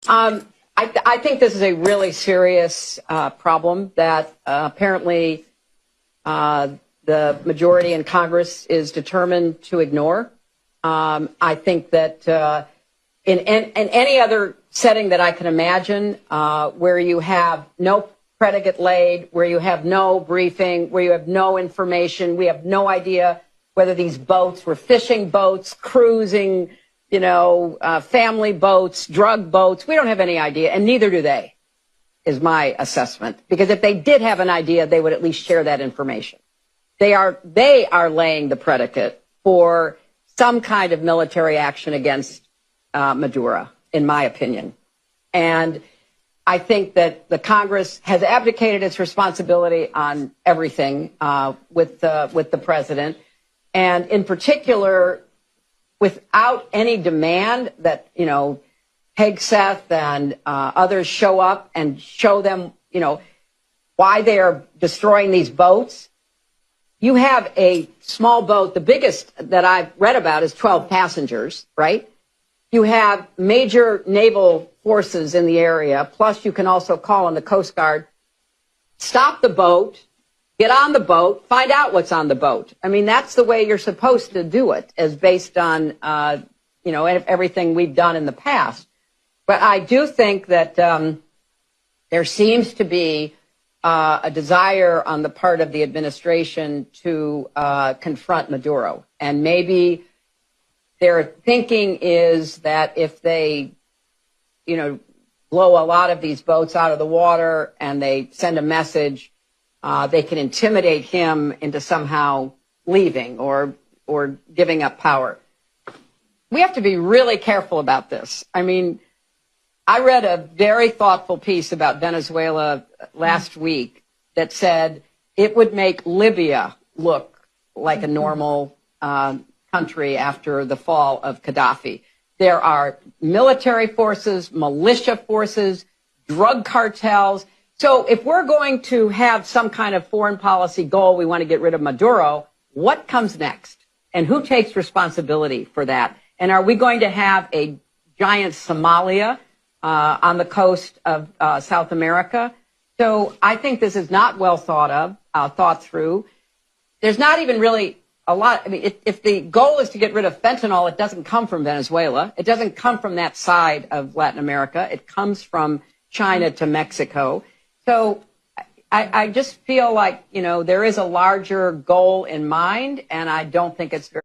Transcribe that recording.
I think this is a really serious problem that apparently the majority in Congress is determined to ignore. I think that in any other setting that I can imagine, where you have no predicate laid, where you have no briefing, where you have no information, we have no idea whether these boats were fishing boats, cruising, family boats, drug boats. We don't have any idea, and neither do they, is my assessment. Because if they did have an idea, they would at least share that information. They are laying the predicate for some kind of military action against Maduro, in my opinion. And I think that the Congress has abdicated its responsibility on everything with the president, and in particular, without any demand that Hegseth and others show up and show them why they are destroying these boats. You have a small boat. The biggest that I've read about is 12 passengers, right? You have major naval forces in the area. Plus, you can also call on the Coast Guard, stop the boat, get on the boat, find out what's on the boat. I mean, that's the way you're supposed to do it, as based on, everything we've done in the past. But I do think that there seems to be a desire on the part of the administration to confront Maduro. And maybe their thinking is that if they, blow a lot of these boats out of the water and they send a message, they can intimidate him into somehow leaving or giving up power. We have to be really careful about this. I mean, I read a very thoughtful piece about Venezuela last week that said it would make Libya look like a normal country after the fall of Gaddafi. There are military forces, militia forces, drug cartels. So if we're going to have some kind of foreign policy goal, we want to get rid of Maduro, what comes next? And who takes responsibility for that? And are we going to have a giant Somalia on the coast of South America? So I think this is not well thought through. There's not even really a lot. I mean, if the goal is to get rid of fentanyl, it doesn't come from Venezuela. It doesn't come from that side of Latin America. It comes from China to Mexico. So I just feel like, there is a larger goal in mind, and I don't think it's very